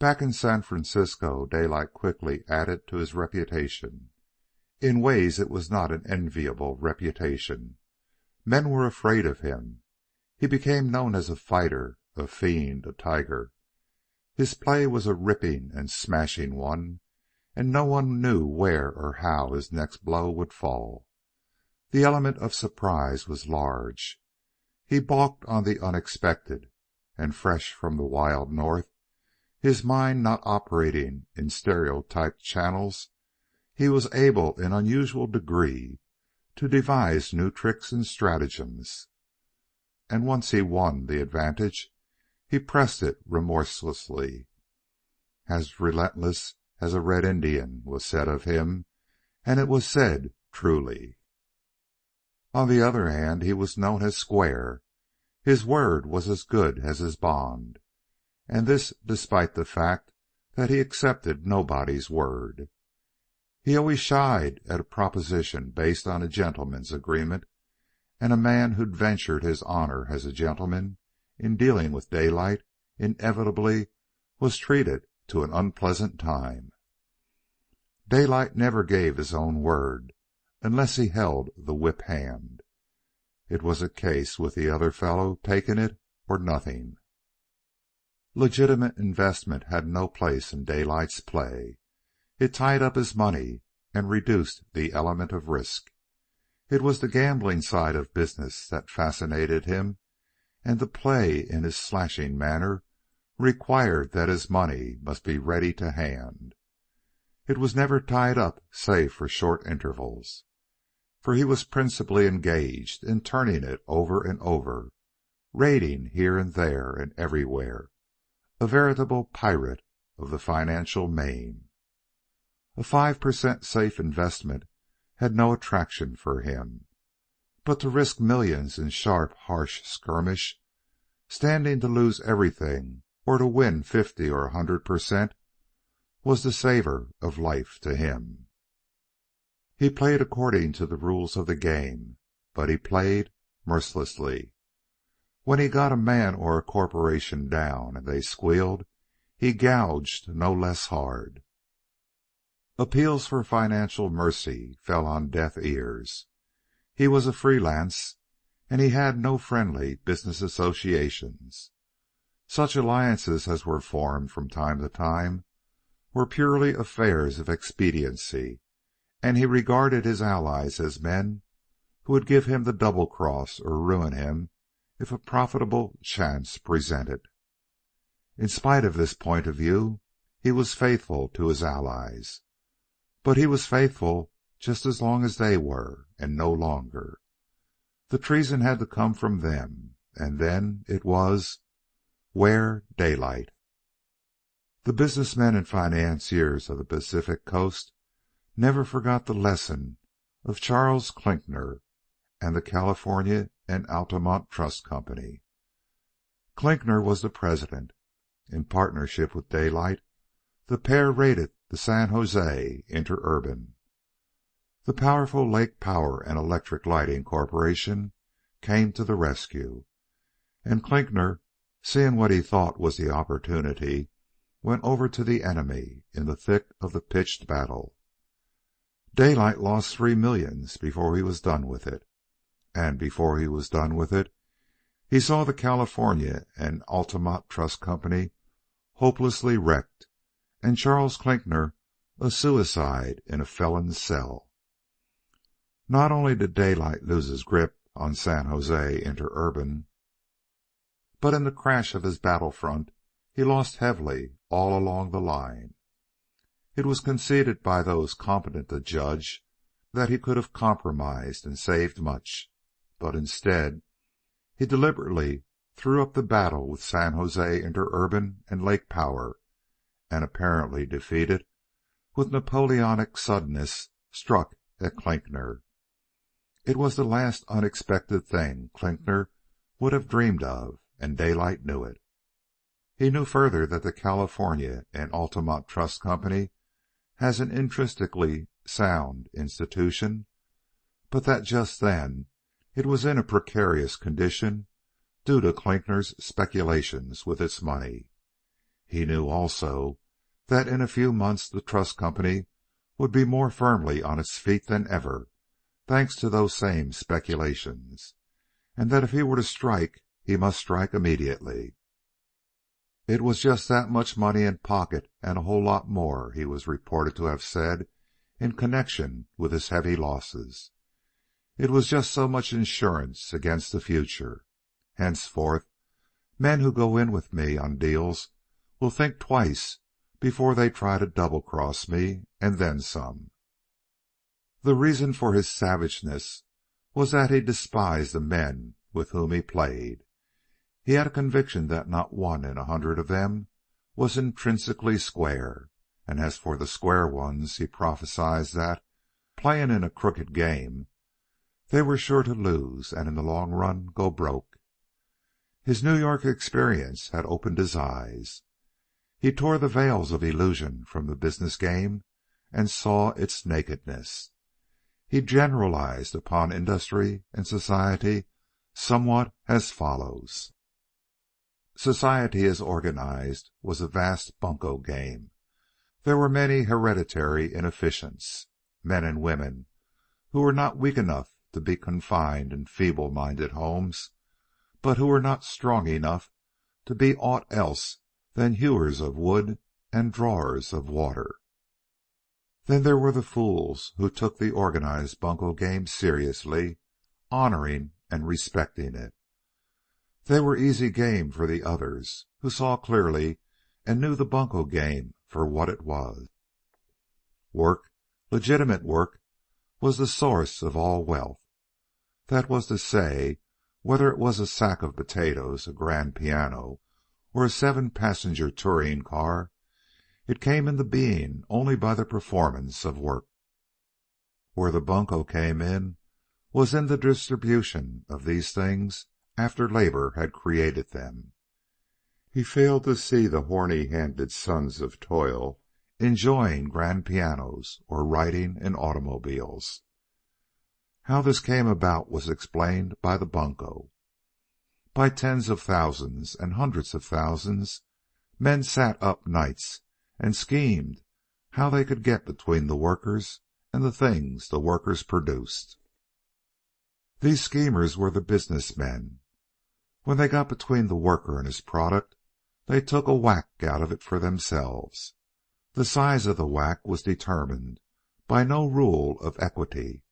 Back in San Francisco, Daylight quickly added to his reputation. In ways it was not an enviable reputation. Men were afraid of him. He became known as a fighter, a fiend, a tiger. His play was a ripping and smashing one, and no one knew where or how his next blow would fall. The element of surprise was large. He balked on the unexpected, and fresh from the wild North, his mind not operating in stereotyped channels, he was able in unusual degree to devise new tricks and stratagems. And once he won the advantage, he pressed it remorselessly. As relentless as a red Indian was said of him, and it was said truly. On the other hand, he was known as square. His word was as good as his bond, and this despite the fact that he accepted nobody's word. He always shied at a proposition based on a gentleman's agreement, and a man who'd ventured his honor as a gentleman in dealing with Daylight inevitably was treated to an unpleasant time. Daylight never gave his own word unless he held the whip hand. It was a case with the other fellow taking it or nothing. Legitimate investment had no place in Daylight's play. It tied up his money and reduced the element of risk. It was the gambling side of business that fascinated him, and the play in his slashing manner required that his money must be ready to hand. It was never tied up save for short intervals, for he was principally engaged in turning it over and over, raiding here and there and everywhere, a veritable pirate of the financial main. A 5% safe investment had no attraction for him, but to risk millions in sharp, harsh skirmish, standing to lose everything or to win 50 or 100%, was the savor of life to him. He played according to the rules of the game, but he played mercilessly. When he got a man or a corporation down and they squealed, he gouged no less hard. Appeals for financial mercy fell on deaf ears. He was a freelance, and he had no friendly business associations. Such alliances as were formed from time to time were purely affairs of expediency, and he regarded his allies as men who would give him the double cross or ruin him if a profitable chance presented. In spite of this point of view, he was faithful to his allies. But he was faithful just as long as they were, and no longer. The treason had to come from them, and then it was, where Daylight? The businessmen and financiers of the Pacific Coast never forgot the lesson of Charles Klinkner and the California and Altamont Trust Company. Klinkner was the president. In partnership with Daylight, the pair raided the San Jose Interurban. The powerful Lake Power and Electric Lighting Corporation came to the rescue, and Klinkner, seeing what he thought was the opportunity, went over to the enemy in the thick of the pitched battle. Daylight lost $3 million before he was done with it, and before he was done with it, he saw the California and Altamont Trust Company hopelessly wrecked, and Charles Klinkner a suicide in a felon's cell. Not only did Daylight lose his grip on San Jose Interurban, but in the crash of his battle front he lost heavily all along the line. It was conceded by those competent to judge that he could have compromised and saved much, but instead he deliberately threw up the battle with San Jose Interurban and Lake Power, and apparently defeated, with Napoleonic suddenness struck at Klinkner. It was the last unexpected thing Klinkner would have dreamed of, and Daylight knew it. He knew further that the California and Altamont Trust Company has an intrinsically sound institution, but that just then it was in a precarious condition due to Klinkner's speculations with its money. He knew also that in a few months the trust company would be more firmly on its feet than ever, thanks to those same speculations, and that if he were to strike, he must strike immediately. It was just that much money in pocket and a whole lot more, he was reported to have said in connection with his heavy losses. It was just so much insurance against the future. Henceforth, men who go in with me on deals will think twice before they try to double-cross me, and then some. The reason for his savageness was that he despised the men with whom he played. He had a conviction that not one in 100 of them was intrinsically square, and as for the square ones, he prophesied that, playing in a crooked game, they were sure to lose and in the long run go broke. His New York experience had opened his eyes. He tore the veils of illusion from the business game and saw its nakedness. He generalized upon industry and society somewhat as follows. Society as organized was a vast bunco game. There were many hereditary inefficients, men and women who were not weak enough to be confined in feeble-minded homes, but who were not strong enough to be aught else than hewers of wood and drawers of water. Then there were the fools who took the organized bunco game seriously, honoring and respecting it. They were easy game for the others, who saw clearly and knew the bunco game for what it was. Work, legitimate work, was the source of all wealth. That was to say, whether it was a sack of potatoes, a grand piano, or a 7-passenger touring car, it came into being only by the performance of work. Where the bunco came in was in the distribution of these things after labor had created them. He failed to see the horny-handed sons of toil enjoying grand pianos or riding in automobiles. How this came about was explained by the bunco. By tens of thousands and hundreds of thousands, men sat up nights and schemed how they could get between the workers and the things the workers produced. These schemers were the business men. When they got between the worker and his product, they took a whack out of it for themselves. The size of the whack was determined by no rule of equity,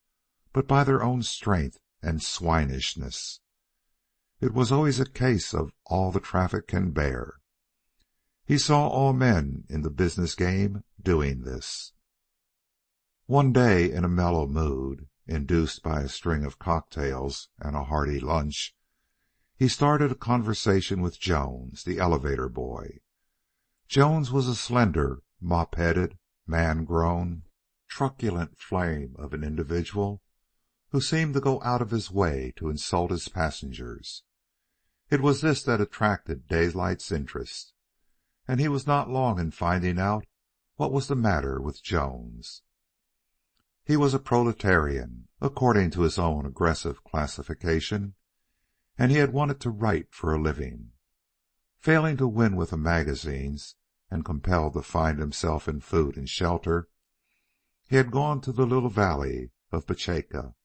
but by their own strength and swinishness. It was always a case of all the traffic can bear. He saw all men in the business game doing this. One day, in a mellow mood, induced by a string of cocktails and a hearty lunch, he started a conversation with Jones, the elevator boy. Jones was a slender, mop-headed, man-grown, truculent flame of an individual who seemed to go out of his way to insult his passengers. It was this that attracted Daylight's interest, and he was not long in finding out what was the matter with Jones. He was a proletarian, according to his own aggressive classification, and he had wanted to write for a living. Failing to win with the magazines and compelled to find himself in food and shelter, he had gone to the little valley of Pacheco,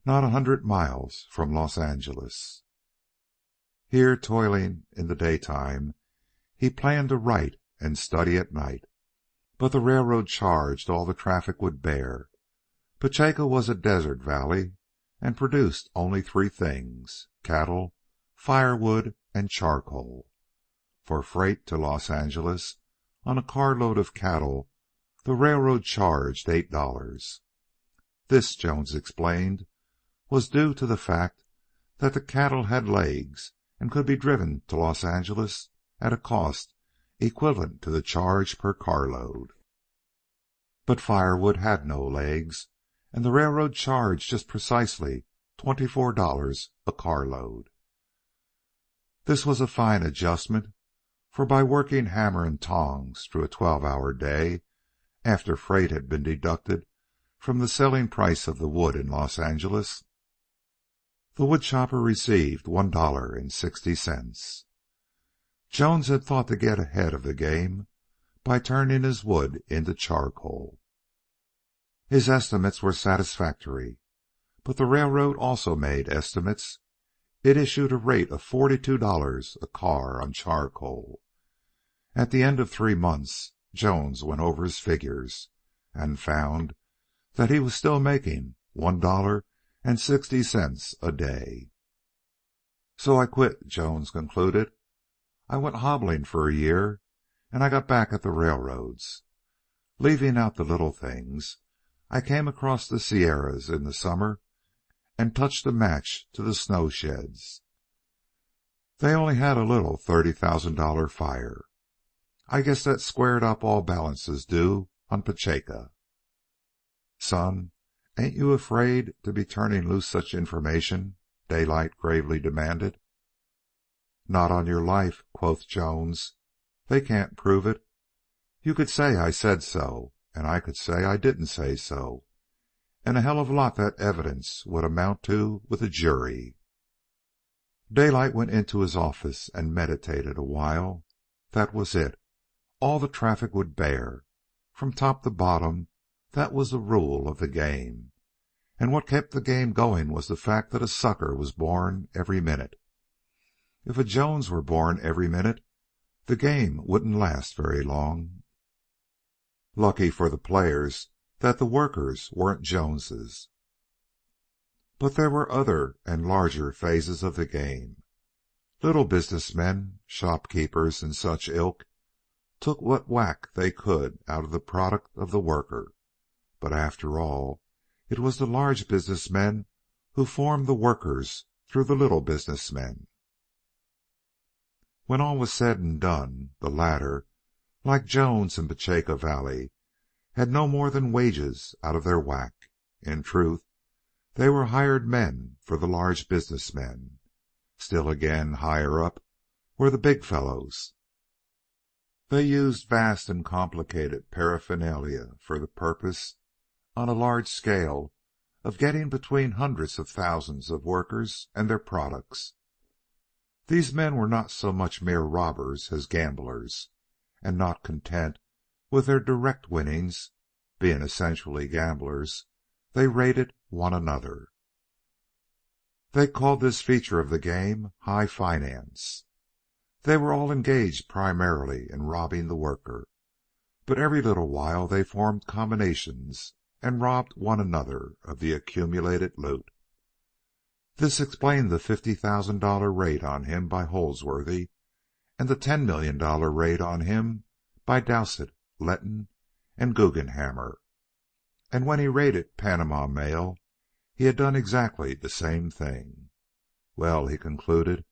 not 100 miles from Los Angeles. Here, toiling in the daytime, he planned to write and study at night. But the railroad charged all the traffic would bear. Pacheco was a desert valley and produced only 3 things: cattle, firewood, and charcoal. For freight to Los Angeles on a carload of cattle, the railroad charged $8. This, Jones explained, was due to the fact that the cattle had legs and could be driven to Los Angeles at a cost equivalent to the charge per carload. But firewood had no legs, and the railroad charged just precisely $24 a carload. This was a fine adjustment, for by working hammer and tongs through a 12-hour day, after freight had been deducted from the selling price of the wood in Los Angeles, the wood chopper received $1.60. Jones had thought to get ahead of the game by turning his wood into charcoal. His estimates were satisfactory, but the railroad also made estimates. It issued a rate of $42 a car on charcoal. At the end of 3 months, Jones went over his figures and found that he was still making $1.60 a day. So I quit, Jones concluded. I went hobbling for a year, and I got back at the railroads. Leaving out the little things, I came across the Sierras in the summer and touched a match to the snow sheds. They only had a little $30,000 fire. I guess that squared up all balances due on Pacheco. Son, ain't you afraid to be turning loose such information? Daylight gravely demanded. Not on your life, quoth Jones. They can't prove it. You could say I said so, and I could say I didn't say so, and a hell of a lot that evidence would amount to with a jury. Daylight went into his office and meditated a while. That was it. All the traffic would bear. From top to bottom, that was the rule of the game. And what kept the game going was the fact that a sucker was born every minute. If a Jones were born every minute, the game wouldn't last very long. Lucky for the players that the workers weren't Joneses. But there were other and larger phases of the game. Little businessmen, shopkeepers, and such ilk took what whack they could out of the product of the worker. But after all, it was the large businessmen who formed the workers through the little businessmen. When all was said and done, the latter, like Jones and Pacheco Valley, had no more than wages out of their whack. In truth, they were hired men for the large businessmen. Still again, higher up were the big fellows. They used vast and complicated paraphernalia for the purpose, on a large scale, of getting between hundreds of thousands of workers and their products. These men were not so much mere robbers as gamblers, and not content with their direct winnings, being essentially gamblers, they raided one another. They called this feature of the game high finance. They were all engaged primarily in robbing the worker, but every little while they formed combinations and robbed one another of the accumulated loot. This explained the $50,000 raid on him by Holsworthy, and the $10 million raid on him by Dowsett, Letton, and Guggenhammer. And when he raided Panama Mail, he had done exactly the same thing. Well, he concluded,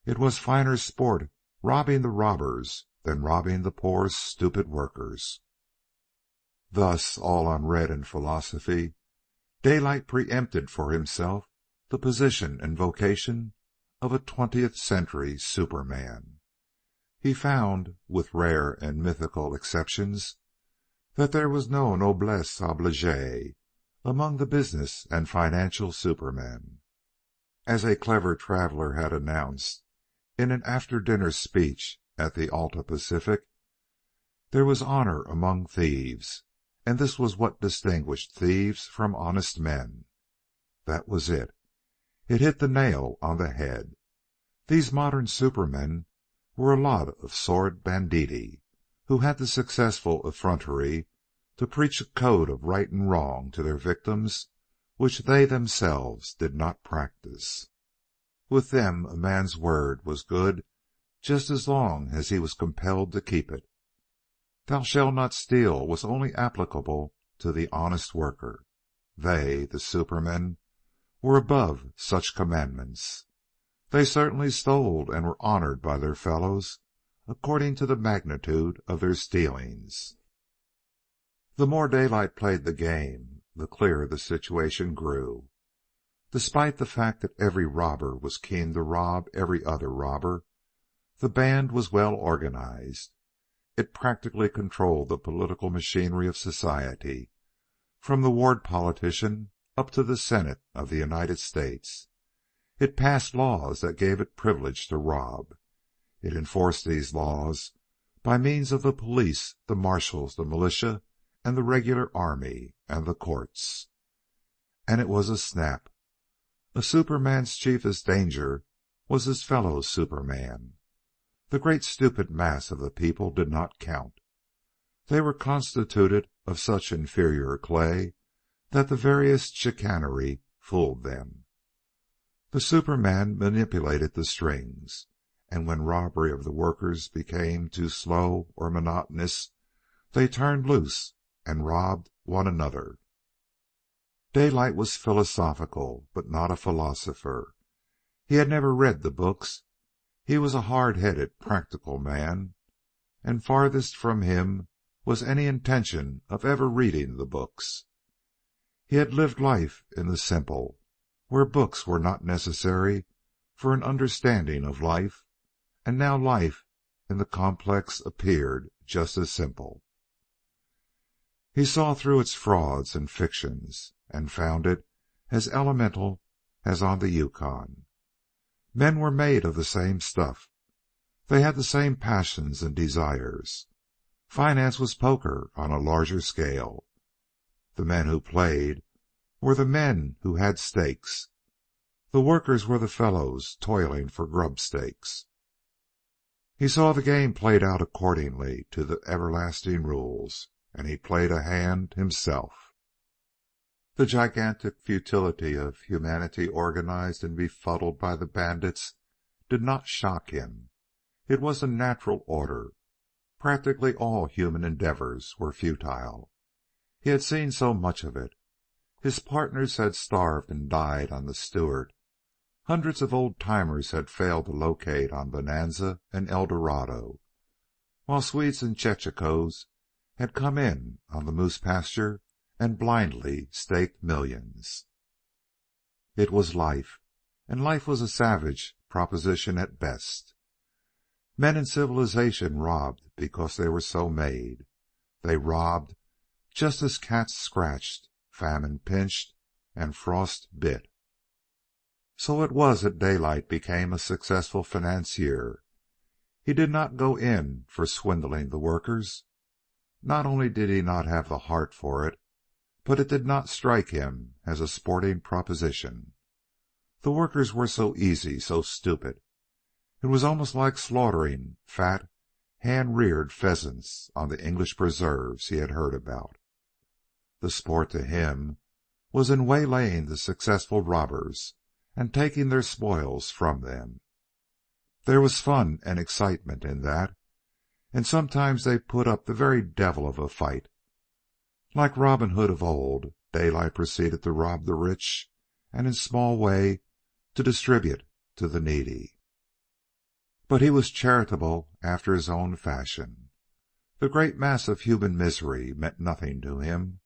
it was finer sport robbing the robbers than robbing the poor, stupid workers. Thus, all unread in philosophy, Daylight preempted for himself the position and vocation of a 20th century Superman. He found, with rare and mythical exceptions, that there was no noblesse oblige among the business and financial supermen. As a clever traveler had announced in an after-dinner speech at the Alta Pacific, there was honor among thieves, and this was what distinguished thieves from honest men. That was it. It hit the nail on the head. These modern supermen were a lot of sordid banditti who had the successful effrontery to preach a code of right and wrong to their victims which they themselves did not practice. With them a man's word was good just as long as he was compelled to keep it. Thou shalt not steal was only applicable to the honest worker. They, the supermen, were above such commandments. They certainly stole and were honored by their fellows according to the magnitude of their stealings. The more Daylight played the game, the clearer the situation grew. Despite the fact that every robber was keen to rob every other robber, the band was well organized. It practically controlled the political machinery of society, from the ward politician up to the Senate of the United States. It passed laws that gave it privilege to rob. It enforced these laws by means of the police, the marshals, the militia, and the regular army, and the courts. And it was a snap. A Superman's chiefest danger was his fellow Superman. The great stupid mass of the people did not count. They were constituted of such inferior clay that the veriest chicanery fooled them. The Superman manipulated the strings, and when robbery of the workers became too slow or monotonous, they turned loose and robbed one another. Daylight was philosophical, but not a philosopher. He had never read the books. He was a hard-headed, practical man, and farthest from him was any intention of ever reading the books. He had lived life in the simple, where books were not necessary for an understanding of life, and now life in the complex appeared just as simple. He saw through its frauds and fictions, and found it as elemental as on the Yukon. Men were made of the same stuff. They had the same passions and desires. Finance was poker on a larger scale. The men who played were the men who had stakes. The workers were the fellows toiling for grub stakes. He saw the game played out accordingly to the everlasting rules, and he played a hand himself. The gigantic futility of humanity organized and befuddled by the bandits did not shock him. It was the natural order. Practically all human endeavors were futile. He had seen so much of it. His partners had starved and died on the Stewart. Hundreds of old-timers had failed to locate on Bonanza and El Dorado, while Swedes and Chechakoes had come in on the moose pasture and blindly staked millions. It was life, and life was a savage proposition at best. Men in civilization robbed because they were so made. They robbed just as cats scratched, famine pinched, and frost bit. So it was that Daylight became a successful financier. He did not go in for swindling the workers. Not only did he not have the heart for it, but it did not strike him as a sporting proposition. The workers were so easy, so stupid. It was almost like slaughtering fat, hand-reared pheasants on the English preserves he had heard about. The sport to him was in waylaying the successful robbers and taking their spoils from them. There was fun and excitement in that, and sometimes they put up the very devil of a fight. Like Robin Hood of old, Daylight proceeded to rob the rich, and in small way to distribute to the needy. But he was charitable after his own fashion. The great mass of human misery meant nothing to him.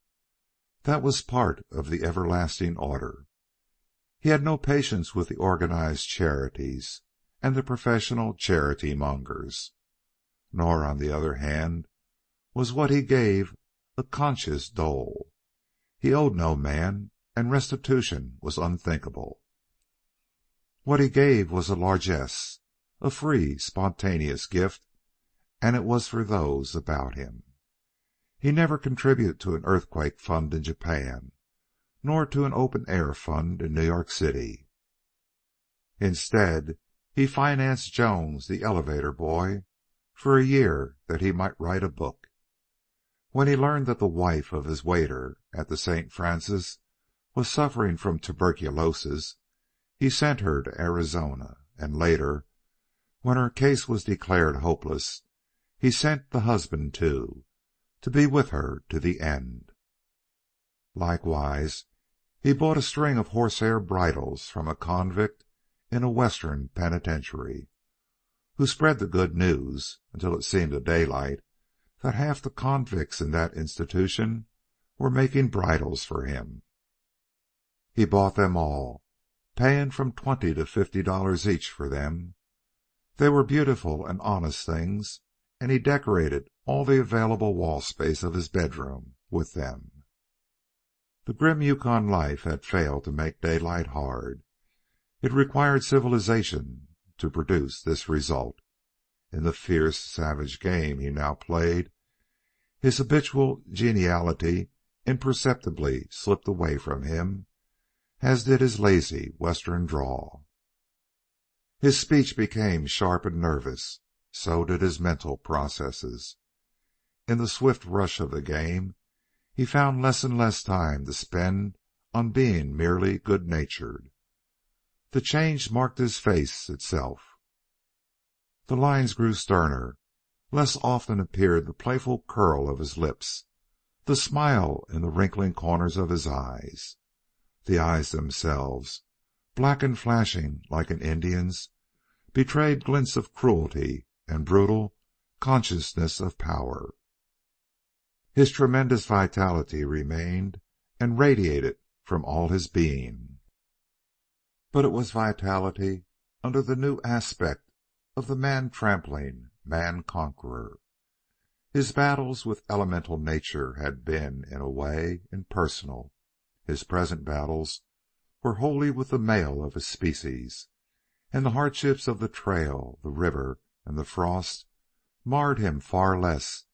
That was part of the everlasting order. He had no patience with the organized charities and the professional charity-mongers. Nor, on the other hand, was what he gave a conscious dole. He owed no man, and restitution was unthinkable. What he gave was a largesse, a free, spontaneous gift, and it was for those about him. He never contributed to an earthquake fund in Japan, nor to an open-air fund in New York City. Instead, he financed Jones, the elevator boy, for a year that he might write a book. When he learned that the wife of his waiter at the St. Francis was suffering from tuberculosis, he sent her to Arizona, and later, when her case was declared hopeless, he sent the husband too, to be with her to the end. Likewise, he bought a string of horsehair bridles from a convict in a Western penitentiary, who spread the good news until it seemed to Daylight that half the convicts in that institution were making bridles for him. He bought them all, paying from $20 to $50 each for them. They were beautiful and honest things, and he decorated all the available wall space of his bedroom with them. The grim Yukon life had failed to make Daylight hard. It required civilization to produce this result. in the fierce, savage game he now played, his habitual geniality imperceptibly slipped away from him, as did his lazy Western drawl. His speech became sharp and nervous. So did his mental processes. In the swift rush of the game, he found less and less time to spend on being merely good-natured. The change marked his face itself. The lines grew sterner. Less often appeared the playful curl of his lips, the smile in the wrinkling corners of his eyes. The eyes themselves, black and flashing like an Indian's, betrayed glints of cruelty and brutal consciousness of power. His tremendous vitality remained and radiated from all his being. But it was vitality under the new aspect of the man-trampling, man-conqueror. His battles with elemental nature had been, in a way, impersonal. His present battles were wholly with the male of his species, and the hardships of the trail, the river, and the frost marred him far less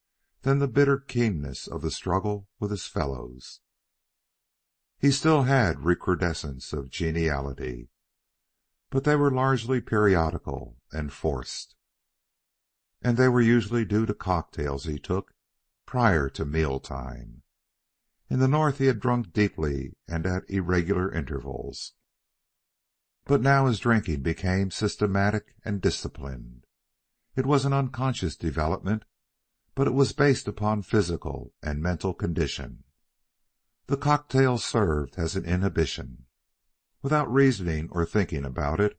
than the bitter keenness of the struggle with his fellows. He still had recrudescence of geniality, but they were largely periodical and forced, and they were usually due to cocktails he took prior to meal time. In the North he had drunk deeply and at irregular intervals, but now his drinking became systematic and disciplined. It was an unconscious development, but it was based upon physical and mental condition. The cocktail served as an inhibition. Without reasoning or thinking about it,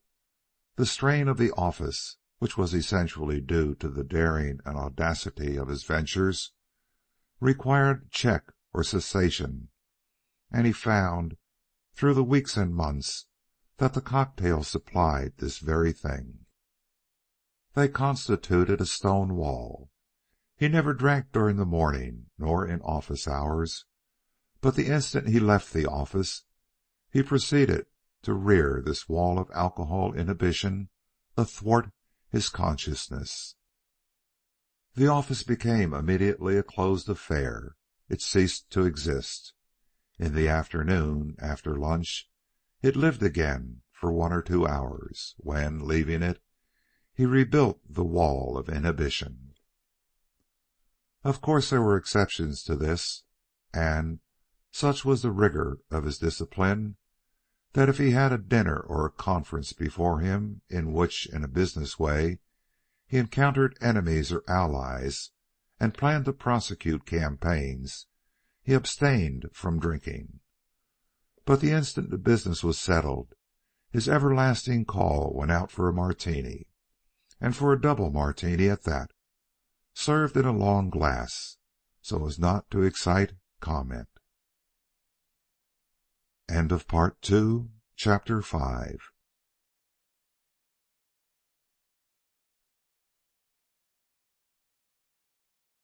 the strain of the office, which was essentially due to the daring and audacity of his ventures, required check or cessation, and he found, through the weeks and months, that the cocktails supplied this very thing. They constituted a stone wall. He never drank during the morning nor in office hours, but the instant he left the office, he proceeded to rear this wall of alcohol inhibition athwart his consciousness. The office became immediately a closed affair. It ceased to exist. In the afternoon, after lunch, it lived again for 1 or 2 hours, when, leaving it, he rebuilt the wall of inhibition. Of course there were exceptions to this, and such was the rigor of his discipline that if he had a dinner or a conference before him in which, in a business way, he encountered enemies or allies and planned to prosecute campaigns, he abstained from drinking. But the instant the business was settled, his everlasting call went out for a martini, and for a double martini at that, served in a long glass, so as not to excite comment. End of Part 2, Chapter 5.